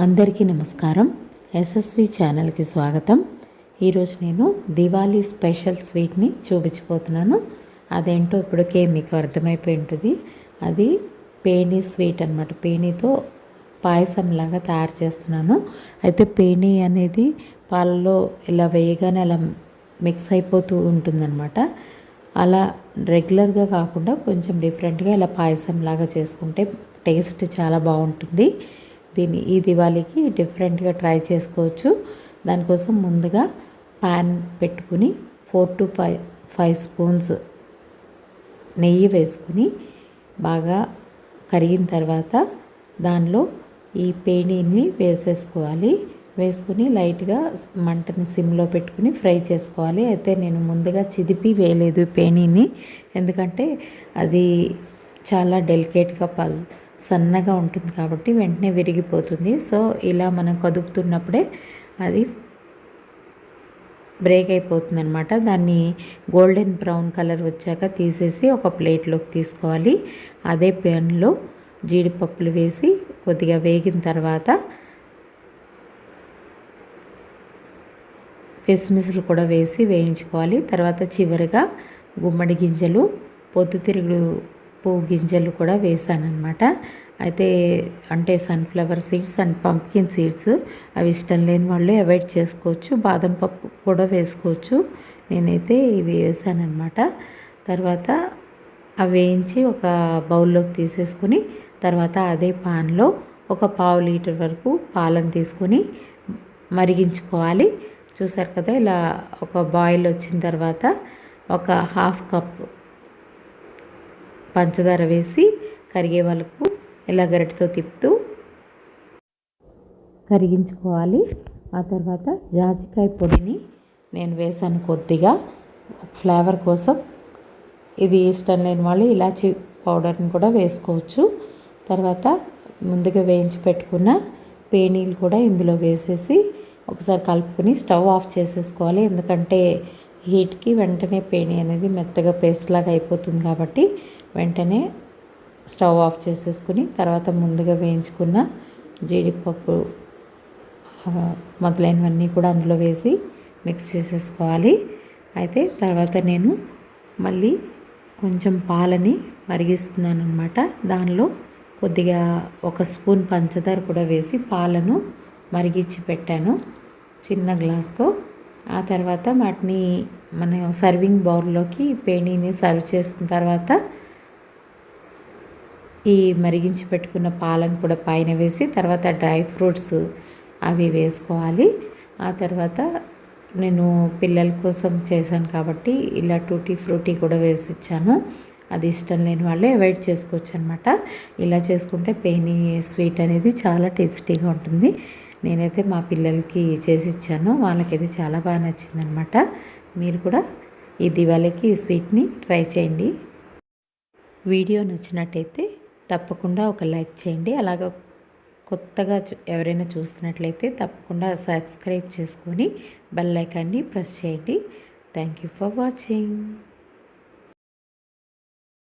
అందరికీ నమస్కారం. ఎస్ఎస్వి ఛానల్కి స్వాగతం. ఈరోజు నేను దివాళీ స్పెషల్ స్వీట్ని చూపించబోతున్నాను. అదేంటో ఇప్పటికే మీకు అర్థమైపోయి ఉంటుంది. అది పేని స్వీట్ అనమాట. పేనీతో పాయసంలాగా తయారు చేస్తున్నాను. అయితే పేని అనేది పాలలో ఇలా వేయగానే అలా మిక్స్ అయిపోతూ ఉంటుందన్నమాట. అలా రెగ్యులర్గా కాకుండా కొంచెం డిఫరెంట్గా ఇలా పాయసంలాగా చేసుకుంటే టేస్ట్ చాలా బాగుంటుంది. ఈ దివాళీకి డిఫరెంట్గా ట్రై చేసుకోవచ్చు. దానికోసం ముందుగా ప్యాన్ పెట్టుకుని 4 to 5 స్పూన్స్ నెయ్యి వేసుకుని బాగా కరిగిన తర్వాత దానిలో ఈ పేనీని వేసేసుకోవాలి. వేసుకుని లైట్గా మంటని సిమ్లో పెట్టుకుని ఫ్రై చేసుకోవాలి. అయితే నేను ముందుగా చిదిపి వేయలేదు పేనీని, ఎందుకంటే అది చాలా డెలికేట్గా సన్నగా ఉంటుంది కాబట్టి వెంటనే విరిగిపోతుంది. సో ఇలా మనం కదుపుతున్నప్పుడే అది బ్రేక్ అయిపోతుంది అనమాట. దాన్ని గోల్డెన్ బ్రౌన్ కలర్ వచ్చాక తీసేసి ఒక ప్లేట్లోకి తీసుకోవాలి. అదే ప్యాన్లో జీడిపప్పులు వేసి కొద్దిగా వేగిన తర్వాత కిస్మిస్లు కూడా వేసి వేయించుకోవాలి. తర్వాత చివరిగా గుమ్మడి గింజలు, పొద్దుతిరుగుడు పువ్వు గింజలు కూడా వేసానమాట. అయితే అంటే sunflower seeds and pumpkin seeds అవి ఇష్టం లేని వాళ్ళు అవాయిడ్ చేసుకోవచ్చు. బాదం పప్పు కూడా వేసుకోవచ్చు. నేనైతే ఇవి వేసానమాట. తర్వాత అవి వేయించి ఒక బౌల్లోకి తీసేసుకుని తర్వాత అదే పాన్లో ఒక 1/2 లీటర్ వరకు పాలను తీసుకొని మరిగించుకోవాలి. చూసారు కదా, ఇలా ఒక బాయిల్ వచ్చిన తర్వాత ఒక 1/2 కప్ పంచదార వేసి కరిగే వరకు ఇలా గరిటెతో తిప్పుతూ కరిగించుకోవాలి. ఆ తర్వాత జాజికాయ పొడిని నేను వేసాను కొద్దిగా ఫ్లేవర్ కోసం. ఇది ఇష్టం లేని వాళ్ళు ఇలాచీ పౌడర్ని కూడా వేసుకోవచ్చు. తర్వాత ముందుగా వేయించి పెట్టుకున్న పేనీలు కూడా ఇందులో వేసేసి ఒకసారి కలుపుకొని స్టవ్ ఆఫ్ చేసేసుకోవాలి. ఎందుకంటే హీట్కి వెంటనే పేని అనేది మెత్తగా పేస్ట్ లాగా అయిపోతుంది కాబట్టి వెంటనే స్టవ్ ఆఫ్ చేసేసుకుని తర్వాత ముందుగా వేయించుకున్న జీడిపప్పు మొదలైనవన్నీ కూడా అందులో వేసి మిక్స్ చేసేసుకోవాలి. అయితే తర్వాత నేను మళ్ళీ కొంచెం పాలని మరిగిస్తున్నాను అనమాట. దానిలో కొద్దిగా 1 స్పూన్ పంచదార కూడా వేసి పాలను మరిగించి పెట్టాను చిన్న గ్లాస్తో. ఆ తర్వాత వాటిని మన సర్వింగ్ బౌల్లోకి పేనీని సర్వ్ చేసిన తర్వాత ఈ మరిగించి పెట్టుకున్న పాలను కూడా పైన వేసి తర్వాత డ్రై ఫ్రూట్స్ అవి వేసుకోవాలి. ఆ తర్వాత నేను పిల్లల కోసం చేశాను కాబట్టి ఇలా టూటీ ఫ్రూటీ కూడా వేసి ఇచ్చాను. అది ఇష్టం లేని వాళ్ళే అవాయిడ్ చేసుకోవచ్చు అనమాట. ఇలా చేసుకుంటే పేని స్వీట్ అనేది చాలా టేస్టీగా ఉంటుంది. నేనైతే మా పిల్లలకి చేసి ఇచ్చాను, వాళ్ళకి అది చాలా బాగా నచ్చిందనమాట. మీరు కూడా ఈ దివాళీకి ఈ స్వీట్ని ట్రై చేయండి. వీడియో నచ్చినట్టయితే తప్పకుండా ఒక లైక్ చేయండి. అలాగే కొత్తగా ఎవరైనా చూస్తున్నట్లయితే తప్పకుండా సబ్స్క్రైబ్ చేసుకొని బెల్ ఐకాన్ని ప్రెస్ చేయండి. Thank you for watching.